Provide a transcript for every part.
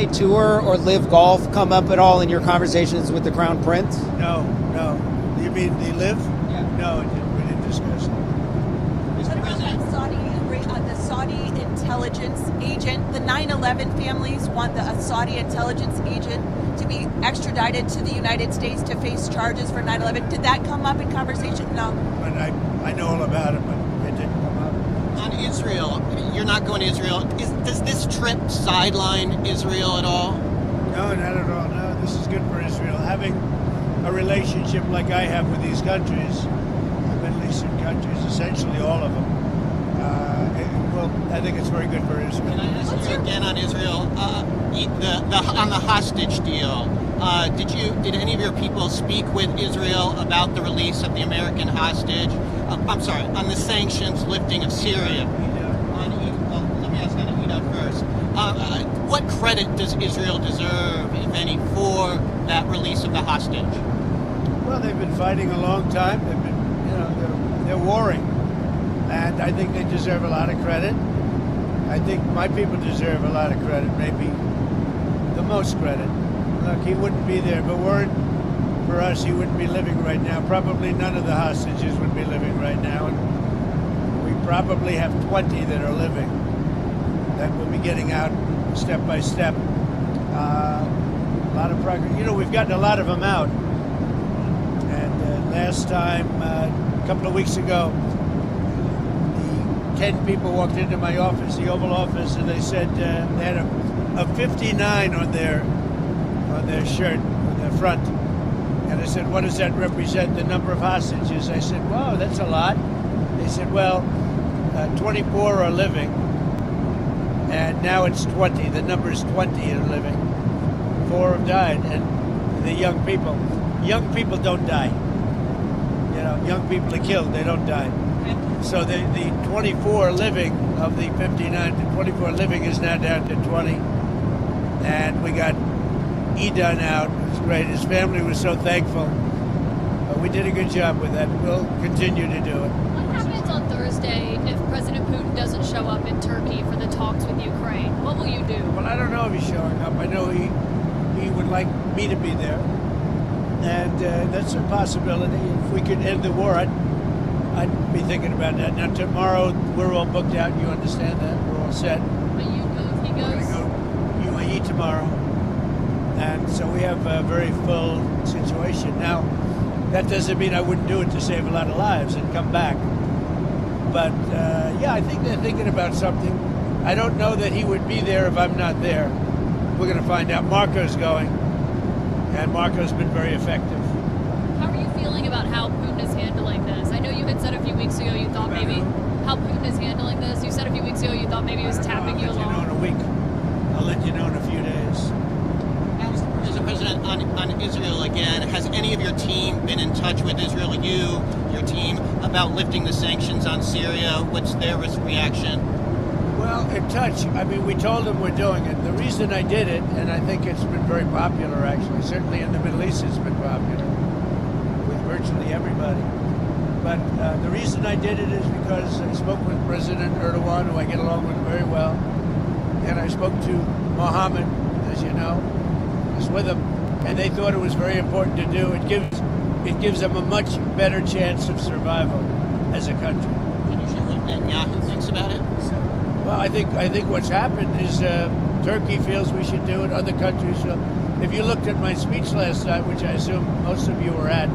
PGA Tour or Live Golf come up at all in your conversations with the Crown Prince? No. You mean the Live? Yeah. No, we didn't discuss it. What about the Saudi intelligence agent? The 9/11 families want a Saudi intelligence agent to be extradited to the United States to face charges for 9/11. Did that come up in conversation? No. But I know all about it, but it didn't come up. On Israel, you're not going to Israel. Does this trip sideline Israel at all? No, not at all. No, this is good for Israel. Having a relationship like I have with these countries, the Middle Eastern countries, essentially all of them, I think it's very good for Israel. Can I ask you again on Israel? On the hostage deal, did any of your people speak with Israel about the release of the American hostage? I'm sorry, on the sanctions lifting of Syria. Let me ask on Edom first. What credit does Israel deserve, if any, for that release of the hostage? Well, they've been fighting a long time. They've been, they're warring, and I think they deserve a lot of credit. I think my people deserve a lot of credit, maybe the most credit. Look, he wouldn't be there, but weren't for us, he wouldn't be living right now. Probably none of the hostages would be living right now, and we probably have 20 that are living that will be getting out step by step. A lot of progress. We've gotten a lot of them out. And last time, a couple of weeks ago, 10 people walked into my office, the Oval Office, and they said they had a 59 on their shirt, on their front. And I said, what does that represent, the number of hostages? I said, wow, that's a lot. They said, well, 24 are living, and now it's 20. The number is 20 are living. 4 have died, and the young people don't die. Young people are killed, they don't die. So the 24 living of the 59 to 24 living is now down to 20. And we got Edom out. It was great. His family was so thankful. We did a good job with that. We'll continue to do it. What happens on Thursday if President Putin doesn't show up in Turkey for the talks with Ukraine? What will you do? Well, I don't know if he's showing up. I know he would like me to be there. And that's a possibility. If we could end the war, I'd be thinking about that. Now, tomorrow, we're all booked out. You understand that? We're all set. But you go if he goes? We're going to go UAE tomorrow. And so we have a very full situation. Now, that doesn't mean I wouldn't do it to save a lot of lives and come back. But, I think they're thinking about something. I don't know that he would be there if I'm not there. We're going to find out. Marco's going. And Marco's been very effective. How are you feeling about how Putin is handling this? I know you had said a few weeks ago you thought maybe how Putin is handling this. You said a few weeks ago you thought maybe he was tapping you along. I'll let you know in a week. I'll let you know in a few days. Mr. President, on Israel again, has any of your team been in touch with Israel, your team, about lifting the sanctions on Syria? What's their reaction? Well, in touch. I mean, we told them we're doing it. The reason I did it, and I think it's been very popular, actually, certainly in the Middle East it's been popular with virtually everybody. But the reason I did it is because I spoke with President Erdogan, who I get along with very well, and I spoke to Mohammed, as you know, was with them, and they thought it was very important to do. It gives them a much better chance of survival as a country. Can you share what Netanyahu thinks about it? Well, I think what's happened is Turkey feels we should do it. Other countries. If you looked at my speech last night, which I assume most of you were at,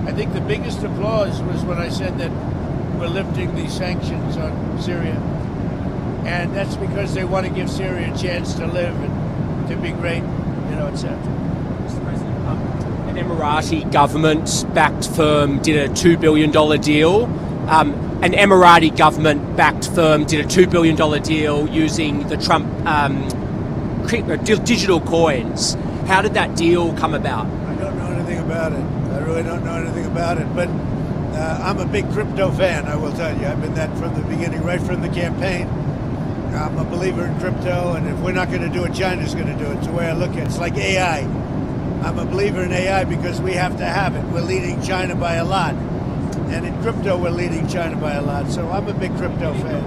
I think the biggest applause was when I said that we're lifting the sanctions on Syria, and that's because they want to give Syria a chance to live and to be great, etc. Mr. President, an Emirati government-backed firm did a $2 billion deal. An Emirati government-backed firm did a $2 billion deal using the Trump digital coins. How did that deal come about? I don't know anything about it. I really don't know anything about it. But I'm a big crypto fan, I will tell you. I've been that from the beginning, right from the campaign. I'm a believer in crypto, and if we're not going to do it, China's going to do it. It's the way I look at it. It's like AI. I'm a believer in AI because we have to have it. We're leading China by a lot. And in crypto, we're leading China by a lot. So I'm a big crypto fan.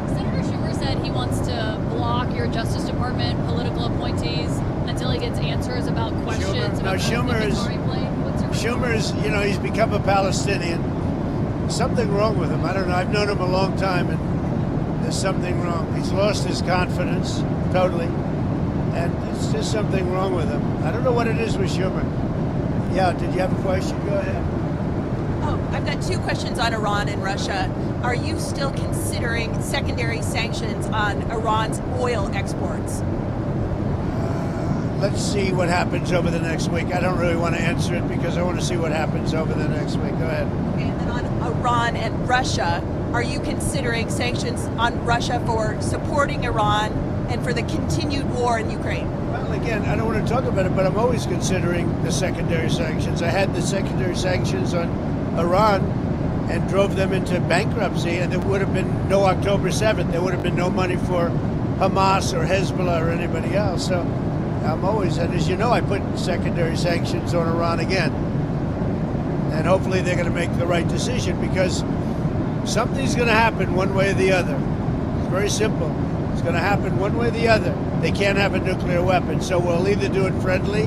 Senator Schumer said he wants to block your your Justice Department political appointees until he gets answers about questions about the inventory plane? What's your Schumer is, he's become a Palestinian. Something wrong with him. I don't know. I've known him a long time, and there's something wrong. He's lost his confidence totally, and it's just something wrong with him. I don't know what it is with Schumer. Yeah, did you have a question? Go ahead. Oh, I've got two questions on Iran and Russia. Are you still considering secondary sanctions on Iran's oil exports? Let's see what happens over the next week. I don't really want to answer it because I want to see what happens over the next week. Go ahead. Okay, and then on Iran and Russia, are you considering sanctions on Russia for supporting Iran and for the continued war in Ukraine? Well, again, I don't want to talk about it, but I'm always considering the secondary sanctions. I had the secondary sanctions on Iran and drove them into bankruptcy, and there would have been no October 7th. There would have been no money for Hamas or Hezbollah or anybody else. So I'm always, and as you know, I put secondary sanctions on Iran again. And hopefully they're going to make the right decision, because something's going to happen one way or the other. It's very simple. It's going to happen one way or the other. They can't have a nuclear weapon. So we'll either do it friendly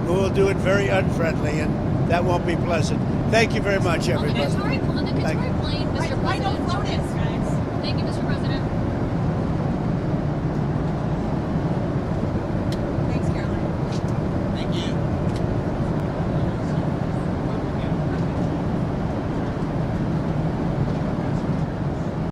or we'll do it very unfriendly, and that won't be pleasant. Thank you very much, everybody. On the Qatari plane, Mr. President. I don't notice, guys. Thank you, Mr. President.